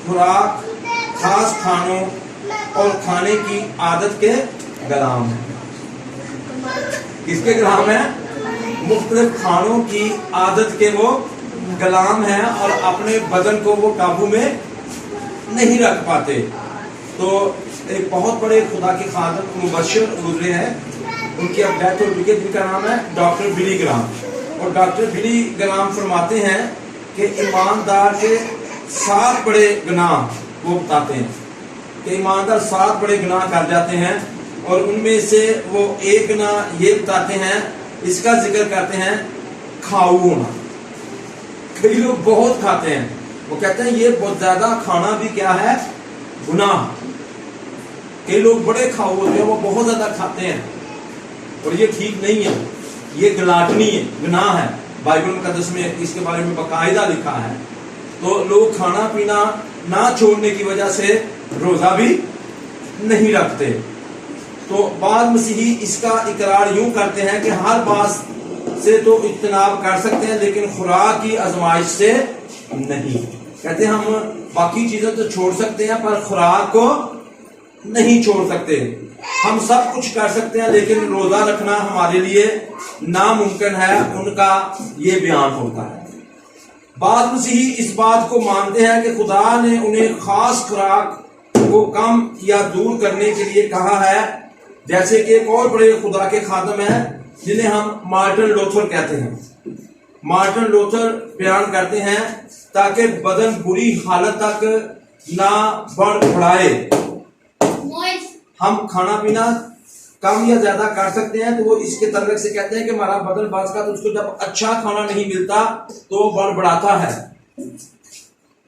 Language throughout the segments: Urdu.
خوراک، خاص کھانوں اور کھانے کی عادت کے غلام ہیں۔ کس کے غلام ہیں؟ مختلف کھانوں کی عادت کے وہ غلام ہیں اور اپنے بدن کو وہ قابو میں نہیں رکھ پاتے۔ تو ایک بہت بڑے خدا کے خادم مبشر گزرے ہیں، ان کی اب ڈیتھ ہو چکی ہے، جن کا نام ہے ڈاکٹر بلی گرام۔ اور ڈاکٹر بلی گرام فرماتے ہیں کہ ایماندار کے 7 بڑے گناہ وہ بتاتے ہیں کہ ایماندار 7 بڑے گناہ کر جاتے ہیں، اور ان میں سے وہ ایک گناہ یہ بتاتے ہیں، اس کا ذکر کرتے ہیں، کھاؤ ہونا۔ کئی لوگ بہت کھاتے ہیں، وہ کہتے ہیں یہ بہت زیادہ کھانا بھی کیا ہے؟ گناہ۔ کئی لوگ بڑے کھاؤ ہوتے ہیں، وہ بہت زیادہ کھاتے ہیں، اور یہ ٹھیک نہیں ہے، یہ گلاٹنی ہے، گناہ ہے۔ بائبل مقدس میں اس کے بارے میں باقاعدہ لکھا ہے۔ تو لوگ کھانا پینا نہ چھوڑنے کی وجہ سے روزہ بھی نہیں رکھتے۔ تو بعض مسیحی اس کا اقرار یوں کرتے ہیں کہ ہر بات سے تو اجتناب کر سکتے ہیں، لیکن خوراک کی آزمائش سے نہیں۔ کہتے ہیں ہم باقی چیزیں تو چھوڑ سکتے ہیں پر خوراک کو نہیں چھوڑ سکتے۔ ہم سب کچھ کر سکتے ہیں لیکن روزہ رکھنا ہمارے لیے ناممکن ہے، ان کا یہ بیان ہوتا ہے۔ بعض مسیحی اس بات کو مانتے ہیں کہ خدا نے انہیں خاص خوراک کو کم یا دور کرنے کے لیے کہا ہے، جیسے کہ ایک اور بڑے خدا کے خادم ہیں جنہیں ہم مارٹن لوتھر کہتے ہیں۔ مارٹن لوتھر بیان کرتے ہیں تاکہ بدن بری حالت تک نہ بڑھ بڑھائے۔ ہم کھانا پینا کم یا زیادہ کر سکتے ہیں، تو وہ اس کے تعلق سے کہتے ہیں کہ ہمارا بدن بعض کا تو اس کو جب اچھا کھانا نہیں ملتا تو وہ بڑھ بڑھاتا ہے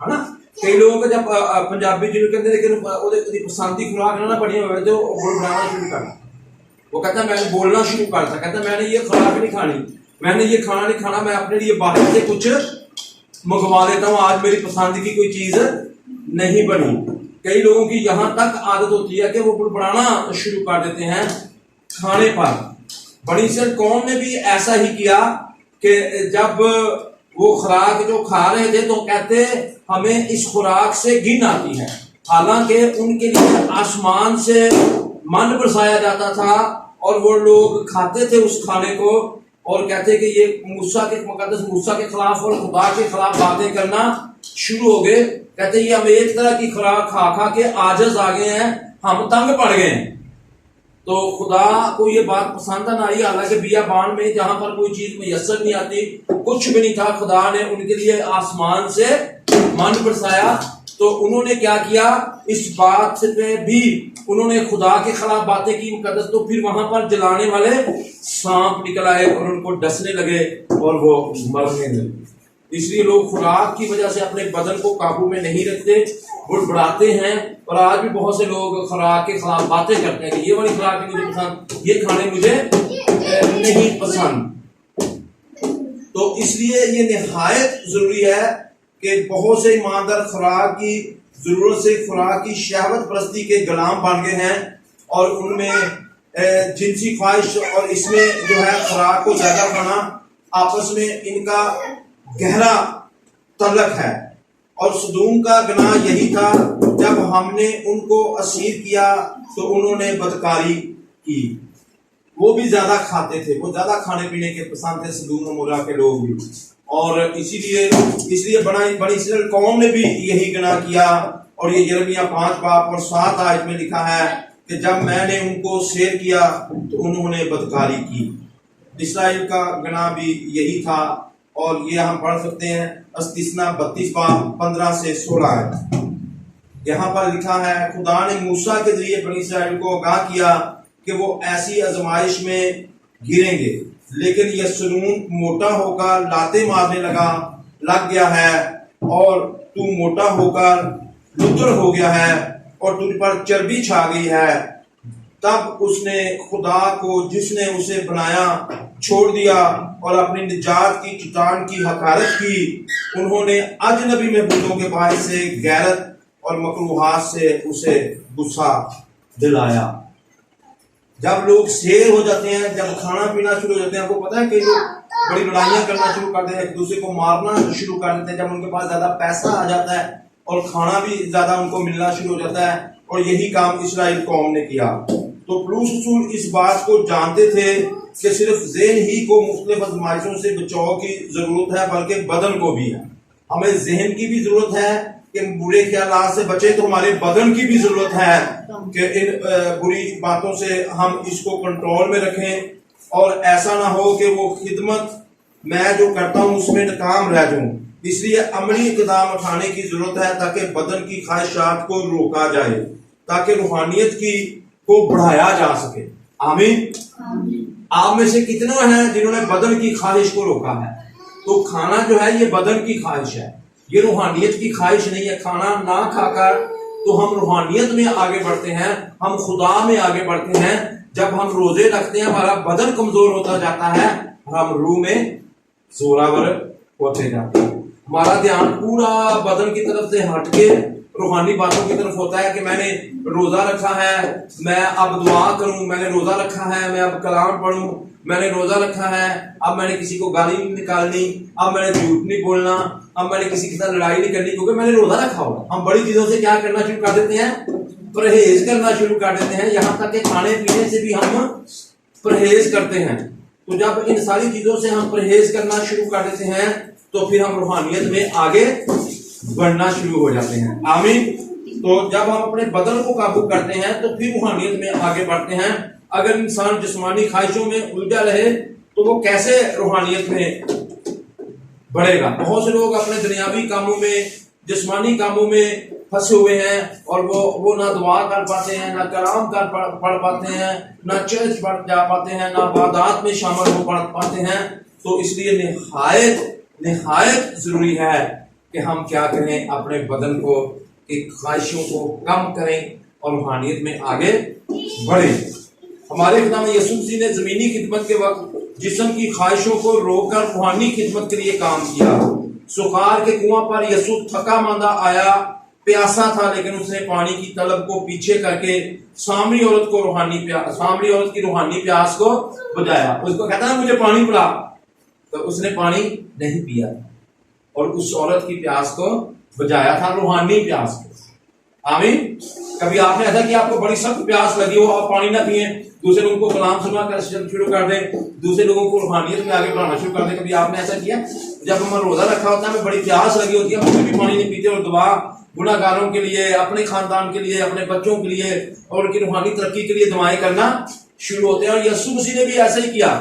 نا۔ کئی لوگوں کو جب پنجابی جنہوں کہتے ہیں لیکن پسندی خوراک نہ پڑی ہوئے تو بڑھ بڑھانا شروع کرنا۔ وہ کہتا ہے میں نے بولنا شروع کرتا، کہتا ہے میں نے یہ خوراک نہیں کھانی، میں نے یہ کھانا نہیں کھانا، میں اپنے لیے باہر سے کچھ منگوا لیتا ہوں، آج میری پسند کی کوئی چیز نہیں بنی۔ کئی لوگوں کی یہاں تک عادت ہوتی ہے کہ وہ بڑبڑانا شروع کر دیتے ہیں کھانے پر۔ بنی اسرائیل قوم نے بھی ایسا ہی کیا کہ جب وہ خوراک جو کھا رہے تھے تو کہتے ہمیں اس خوراک سے گن آتی ہے، حالانکہ ان کے لیے آسمان سے من برسایا جاتا تھا اور وہ لوگ کھاتے تھے اس کھانے کو، اور کہتے کہ یہ موسیٰ کے مقدس موسیٰ کے خلاف اور خدا کے خلاف باتیں کرنا شروع ہو گئے۔ کہتے ہیں ہم ایک طرح کی خوراک کھا کھا کے عاجز آ گئے ہیں، ہم تنگ پڑ گئے ہیں۔ تو خدا کو یہ بات پسند نہ آئی، حالانکہ بیابان میں جہاں پر کوئی چیز میسر نہیں آتی، کچھ بھی نہیں تھا، خدا نے ان کے لیے آسمان سے من برسایا۔ تو انہوں نے کیا کیا؟ اس بات پہ بھی انہوں نے خدا کے خلاف باتیں کی مقدس، تو پھر وہاں پر جلانے والے سانپ نکل آئے اور ان کو ڈسنے لگے اور وہ مرنے لگے۔ اس لیے لوگ خوراک کی وجہ سے اپنے بدن کو قابو میں نہیں رکھتے، بڑھاتے ہیں، اور آج بھی بہت سے لوگ خوراک کے خلاف باتیں کرتے ہیں کہ یہ والی خوراک نہیں مجھے پسند، یہ کھانے مجھے نہیں پسند۔ تو اس لیے یہ نہایت ضروری ہے کہ بہت سے ایماندار خوراک کی ضرورت سے خوراک کی شہوت پرستی کے غلام بن گئے ہیں، اور ان میں جنسی خواہش اور اس میں جو ہے خوراک کو زیادہ کھانا آپس میں ان کا گہرا تعلق ہے۔ اور صدوم کا گناہ یہی تھا، جب ہم نے ان کو اسیر کیا تو انہوں نے بدکاری کی۔ وہ بھی زیادہ کھاتے تھے، وہ زیادہ کھانے پینے کے پسند تھے صدوم و عمورہ کے لوگ بھی، اور اس لیے بڑی اسرائیل قوم نے بھی یہی گناہ کیا۔ اور یہ یرمیہ 5 باب اور 7 آیت میں لکھا ہے کہ جب میں نے ان کو سیر کیا تو انہوں نے بدکاری کی۔ اسرائیل کا گناہ بھی یہی تھا، اور یہ ہم پڑھ سکتے ہیں استثنا 32 باب 15 سے 16 آیت۔ یہاں پر لکھا ہے خدا نے موسیٰ کے ذریعے بنی اسرائیل کو آگاہ کیا کہ وہ ایسی آزمائش میں گریں گے، لیکن یسرون موٹا ہو کر لاتے مارنے لگ گیا ہے، اور تو موٹا ہو کر لتر ہو گیا ہے، اور تجھ پر چربی چھا گئی ہے۔ تب اس نے خدا کو جس نے اسے بنایا چھوڑ دیا اور اپنی نجات کی چٹان کی حقارت کی۔ انہوں نے اجنبی معبودوں کے باعث سے غیرت اور مکروہات سے اسے غصہ دلایا۔ جب لوگ سیر ہو جاتے ہیں، جب کھانا پینا شروع ہو جاتے ہیں، آپ کو پتا ہے کہ لوگ بڑی لڑائیاں کرنا شروع کر دیتے ہیں، ایک دوسرے کو مارنا شروع کر دیتے ہیں۔ جب ان کے پاس زیادہ پیسہ آ جاتا ہے اور کھانا بھی زیادہ ان کو ملنا شروع ہو جاتا ہے، اور یہی کام اسرائیل قوم نے کیا۔ تو پولس رسول اس بات کو جانتے تھے کہ صرف ذہن ہی کو مختلف آزمائشوں سے بچاؤ کی ضرورت ہے، بلکہ بدن کو بھی ہے۔ ہمیں ذہن کی بھی ضرورت ہے کہ برے خیالات سے بچے، تو ہمارے بدن کی بھی ضرورت ہے کہ ان بری باتوں سے ہم اس کو کنٹرول میں رکھیں، اور ایسا نہ ہو کہ وہ خدمت میں جو کرتا ہوں اس میں ناکام رہ جاؤں۔ اس لیے عملی اقدام اٹھانے کی ضرورت ہے تاکہ بدن کی خواہشات کو روکا جائے، تاکہ روحانیت کو بڑھایا جا سکے۔ آمین۔ آپ میں سے کتنے ہیں جنہوں نے بدن کی خواہش کو روکا ہے؟ تو کھانا جو ہے یہ بدن کی خواہش ہے، یہ روحانیت کی خواہش نہیں ہے۔ کھانا نہ کھا کر تو ہم روحانیت میں آگے بڑھتے ہیں، ہم خدا میں آگے بڑھتے ہیں۔ جب ہم روزے رکھتے ہیں ہمارا بدن کمزور ہوتا جاتا ہے، ہم روح میں زوراور ہوتے جاتے ہیں۔ ہمارا دھیان پورا بدن کی طرف سے ہٹ کے روحانی باتوں کی طرف ہوتا ہے کہ میں نے روزہ رکھا ہے، میں اب دعا کروں، میں نے روزہ رکھا ہے، میں اب کلام پڑھوں، میں نے روزہ رکھا ہے، اب میں نے کسی کو گالی نہیں نکالنی، اب میں نے جھوٹ نہیں بولنا، اب میں نے کسی کے ساتھ لڑائی نہیں کرنی، کیونکہ میں نے روزہ رکھا ہوگا۔ ہم بڑی چیزوں سے کیا کرنا شروع کر دیتے ہیں؟ پرہیز کرنا شروع کر دیتے ہیں، یہاں تک کہ کھانے پینے سے بھی ہم پرہیز کرتے ہیں۔ تو جب ان ساری چیزوں سے ہم پرہیز کرنا شروع کر دیتے ہیں تو پھر ہم روحانیت میں آگے بڑھنا شروع ہو جاتے ہیں۔ آمین۔ تو جب ہم اپنے بدن کو قابو کرتے ہیں تو پھر روحانیت میں آگے بڑھتے ہیں۔ اگر انسان جسمانی خواہشوں میں الجھا رہے تو وہ کیسے روحانیت میں بڑھے گا؟ بہت سے لوگ اپنے دنیاوی کاموں میں، جسمانی کاموں میں پھنسے ہوئے ہیں، اور وہ نہ دعا کر پاتے ہیں، نہ کلام پڑھ پاتے ہیں، نہ چرچ جا پاتے ہیں، نہ عبادات میں شامل ہو پاتے ہیں۔ تو اس لیے نہایت ضروری ہے کہ ہم کیا کریں؟ اپنے بدن کو کی خواہشوں کو کم کریں اور روحانیت میں آگے بڑھیں۔ ہمارے خدا یسوع مسیح نے زمینی خدمت کے وقت جسم کی خواہشوں کو روک کر روحانی خدمت کے لیے کام کیا۔ سکار کے کنواں پر یسوع تھکا ماندہ آیا، پیاسا تھا، لیکن اس نے پانی کی طلب کو پیچھے کر کے سامری عورت کی روحانی پیاس کو بجھایا۔ اس کو کہتا ہے مجھے پانی پلا، تو اس نے پانی نہیں پیا اور اس عورت کی پیاس کو بجھایا تھا، روحانی پیاس کو۔ آمین۔ کبھی آپ نے ایسا کیا آپ کو بڑی سخت پیاس لگی ہو، آپ پانی نہ پیئیں، دوسرے لوگوں کو کلام سنا کر شروع کر دیں، دوسرے لوگوں کو روحانیت میں آگے بڑھانا شروع کر دیں؟ کبھی آپ نے ایسا کیا؟ جب ہمیں روزہ رکھا ہوتا ہے ہمیں بڑی پیاس لگی ہوتی ہے، ہم بھی پانی نہیں پیتے، اور دعا گناہ گاروں کے لیے، اپنے خاندان کے لیے، اپنے بچوں کے لیے اور ان کی روحانی ترقی کے لیے دعائیں کرنا شروع ہوتے ہیں۔ اور یسوع مسیح نے بھی ایسا ہی کیا،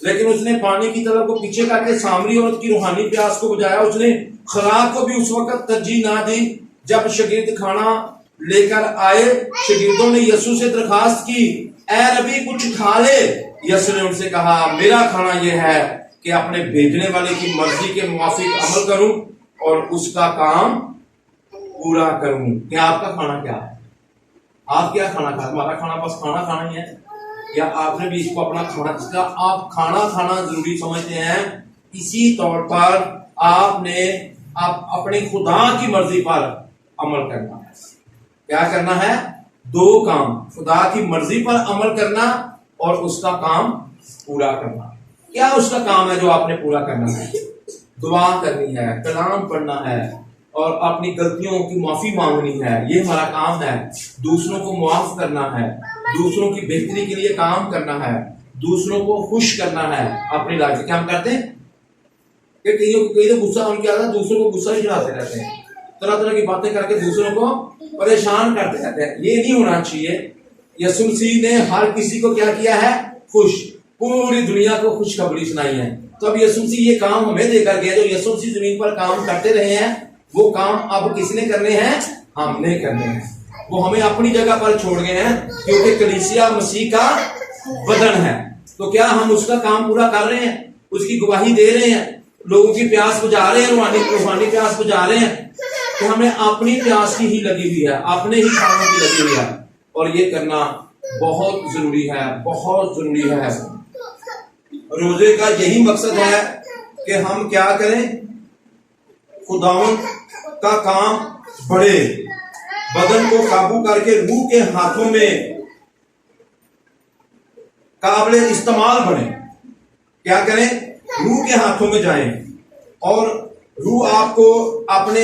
لیکن اس نے پانی کی طلب کو پیچھے کر کے سامری عورت کی روحانی پیاس کو بجھایا۔ اس نے خوراک کو بھی اس وقت ترجیح نہ دی جب شاگرد کھانا لے کر آئے۔ شاگردوں نے یسوع سے درخواست کی، اے ربی کچھ کھا لے۔ یسوع نے ان سے کہا، میرا کھانا یہ ہے کہ اپنے بھیجنے والے کی مرضی کے موافق عمل کروں اور اس کا کام پورا کروں۔ کہ آپ کا کھانا کیا ہے؟ آپ کیا کھانا کھاتے؟ ہمارا کھانا بس کھانا ہی ہے، یا آپ نے بھی اس کو اپنا کھانا، جس کا آپ کھانا ضروری سمجھتے ہیں، اسی طور پر آپ نے اپنے خدا کی مرضی پر عمل کرنا ہے۔ کیا کرنا ہے؟ دو کام، خدا کی مرضی پر عمل کرنا اور اس کا کام پورا کرنا۔ کیا اس کا کام ہے جو آپ نے پورا کرنا ہے؟ دعا کرنی ہے، کلام پڑھنا ہے، اور اپنی غلطیوں کی معافی مانگنی ہے، یہ ہمارا کام ہے۔ دوسروں کو معاف کرنا ہے، دوسروں کی بہتری کے لیے کام کرنا ہے، دوسروں کو خوش کرنا ہے اپنی لائف سے۔ کیا ہم کرتے ہیں کہ کئی تو غصہ ان کے آتا ہے، دوسروں کو غصہ ہی چڑھاتے رہتے ہیں، طرح طرح کی باتیں کر کے دوسروں کو پریشان کرتے رہتے ہیں۔ یہ نہیں ہونا چاہیے۔ یسوع مسیح نے ہر کسی کو کیا کیا ہے؟ خوش، پوری دنیا کو خوشخبری سنائی ہے۔ تو اب یسوع مسیح یہ کام ہمیں دے کر گیا، جو یسوع مسیح زمین پر کام کرتے رہے ہیں، وہ کام اب کس نے کرنے ہیں؟ ہم نے کرنے ہیں۔ وہ ہمیں اپنی جگہ پر چھوڑ گئے ہیں، کیونکہ کلیسیا مسیح کا بدن ہے۔ تو کیا ہم اس کا کام پورا کر رہے ہیں؟ اس کی گواہی دے رہے ہیں، لوگوں کی پیاس بجھا رہے ہیں، روحانی پیاس بجھا رہے ہیں؟ تو ہمیں اپنی پیاس کی ہی لگی ہوئی ہے، اپنے ہی کاموں کی لگی ہوئی ہے، اور یہ کرنا بہت ضروری ہے، بہت ضروری ہے۔ روزے کا یہی مقصد ہے کہ ہم کیا کریں؟ خداوند کا کام بڑھے، بدن کو قابو کر کے روح کے ہاتھوں میں قابل استعمال بنے۔ کیا کریں؟ روح کے ہاتھوں میں جائیں، اور روح آپ کو اپنے